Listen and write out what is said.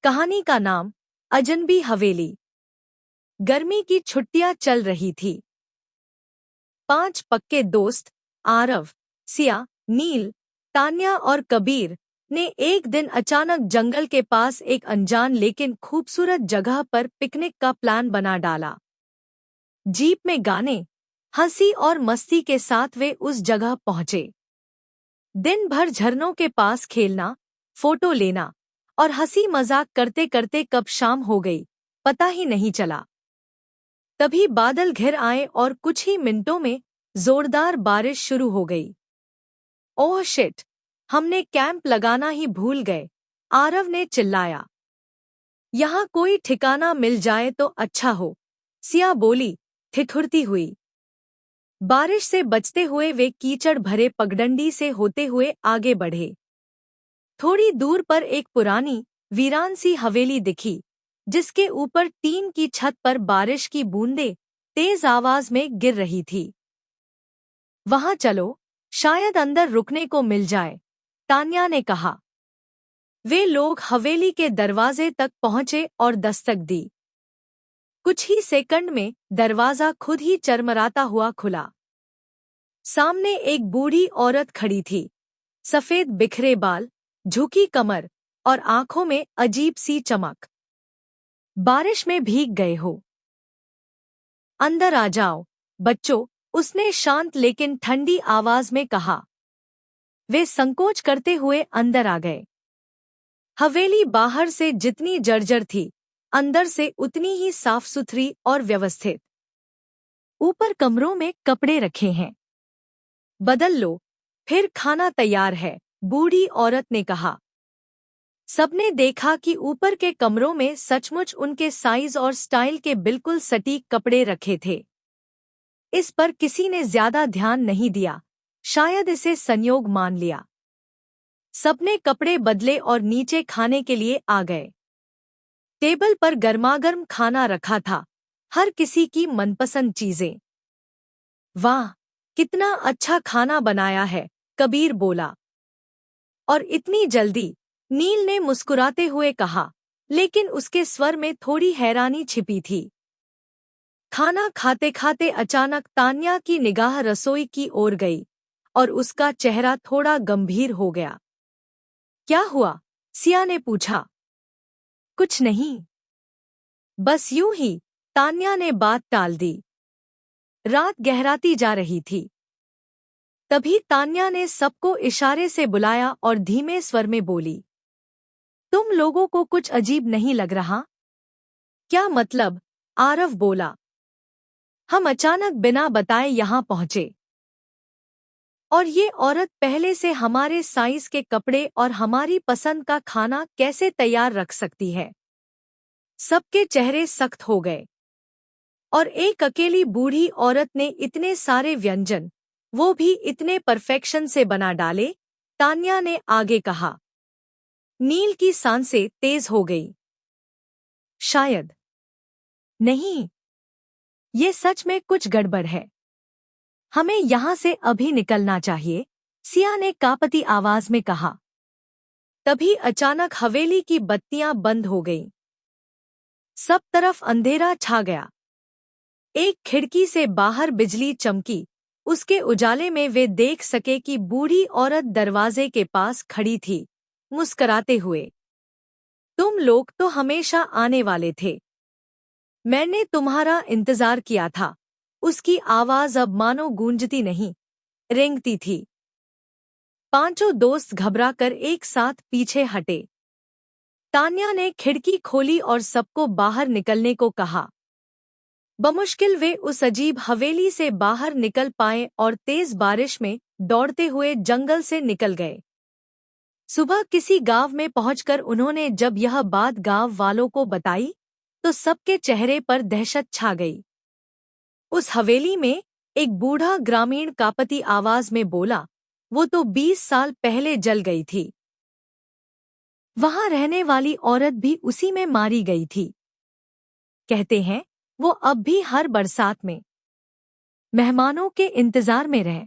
कहानी का नाम अजनबी हवेली। गर्मी की छुट्टियां चल रही थी। 5 पक्के दोस्त आरव, सिया, नील, तान्या और कबीर ने एक दिन अचानक जंगल के पास एक अनजान लेकिन खूबसूरत जगह पर पिकनिक का प्लान बना डाला। जीप में गाने, हंसी और मस्ती के साथ वे उस जगह पहुंचे। दिन भर झरनों के पास खेलना, फोटो लेना और हंसी मजाक करते करते कब शाम हो गई पता ही नहीं चला। तभी बादल घिर आए और कुछ ही मिनटों में जोरदार बारिश शुरू हो गई। ओह शिट, हमने कैंप लगाना ही भूल गए, आरव ने चिल्लाया। यहाँ कोई ठिकाना मिल जाए तो अच्छा हो, सिया बोली ठिठुरती हुई। बारिश से बचते हुए वे कीचड़ भरे पगडंडी से होते हुए आगे बढ़े। थोड़ी दूर पर एक पुरानी वीरान सी हवेली दिखी, जिसके ऊपर टीन की छत पर बारिश की बूंदें तेज आवाज में गिर रही थी। वहां चलो, शायद अंदर रुकने को मिल जाए, तान्या ने कहा। वे लोग हवेली के दरवाजे तक पहुंचे और दस्तक दी। कुछ ही सेकंड में दरवाजा खुद ही चरमराता हुआ खुला। सामने एक बूढ़ी औरत खड़ी थी, सफेद बिखरे बाल, झुकी कमर और आंखों में अजीब सी चमक। बारिश में भीग गए हो? अंदर आ जाओ बच्चों, उसने शांत लेकिन ठंडी आवाज में कहा। वे संकोच करते हुए अंदर आ गए। हवेली बाहर से जितनी जर्जर थी, अंदर से उतनी ही साफ सुथरी और व्यवस्थित। ऊपर कमरों में कपड़े रखे हैं, बदल लो, फिर खाना तैयार है, बूढ़ी औरत ने कहा। सबने देखा कि ऊपर के कमरों में सचमुच उनके साइज और स्टाइल के बिल्कुल सटीक कपड़े रखे थे। इस पर किसी ने ज्यादा ध्यान नहीं दिया, शायद इसे संयोग मान लिया। सबने कपड़े बदले और नीचे खाने के लिए आ गए। टेबल पर गर्मागर्म खाना रखा था, हर किसी की मनपसंद चीजें। वाह, कितना अच्छा खाना बनाया है, कबीर बोला। और इतनी जल्दी, नील ने मुस्कुराते हुए कहा, लेकिन उसके स्वर में थोड़ी हैरानी छिपी थी। खाना खाते खाते अचानक तान्या की निगाह रसोई की ओर गई और उसका चेहरा थोड़ा गंभीर हो गया। क्या हुआ? सिया ने पूछा। कुछ नहीं, बस यूं ही, तान्या ने बात टाल दी। रात गहराती जा रही थी। तभी तान्या ने सबको इशारे से बुलाया और धीमे स्वर में बोली, तुम लोगों को कुछ अजीब नहीं लग रहा? क्या मतलब? आरव बोला। हम अचानक बिना बताए यहाँ पहुँचे, और ये औरत पहले से हमारे साइज के कपड़े और हमारी पसंद का खाना कैसे तैयार रख सकती है? सबके चेहरे सख्त हो गए, और एक अकेली बूढ़ी औरत ने इतने सारे व्यंजन, वो भी इतने परफेक्शन से बना डाले, तान्या ने आगे कहा। नील की सांसें तेज हो गई। शायद नहीं, ये सच में कुछ गड़बड़ है। हमें यहाँ से अभी निकलना चाहिए, सिया ने कांपती आवाज में कहा। तभी अचानक हवेली की बत्तियां बंद हो गईं। सब तरफ अंधेरा छा गया। एक खिड़की से बाहर बिजली चमकी, उसके उजाले में वे देख सके कि बूढ़ी औरत दरवाजे के पास खड़ी थी, मुस्कराते हुए। तुम लोग तो हमेशा आने वाले थे, मैंने तुम्हारा इंतजार किया था। उसकी आवाज अब मानो गूंजती नहीं, रेंगती थी। पांचों दोस्त घबराकर एक साथ पीछे हटे। तान्या ने खिड़की खोली और सबको बाहर निकलने को कहा। बमुश्किल वे उस अजीब हवेली से बाहर निकल पाए और तेज बारिश में दौड़ते हुए जंगल से निकल गए। सुबह किसी गांव में पहुंचकर उन्होंने जब यह बात गांव वालों को बताई, तो सबके चेहरे पर दहशत छा गई। उस हवेली में एक बूढ़ा ग्रामीण कांपती आवाज में बोला, वो तो 20 साल पहले जल गई थी। वहां रहने वाली औरत भी उसी में मारी गई थी। कहते हैं वो अब भी हर बरसात में मेहमानों के इंतजार में रहे।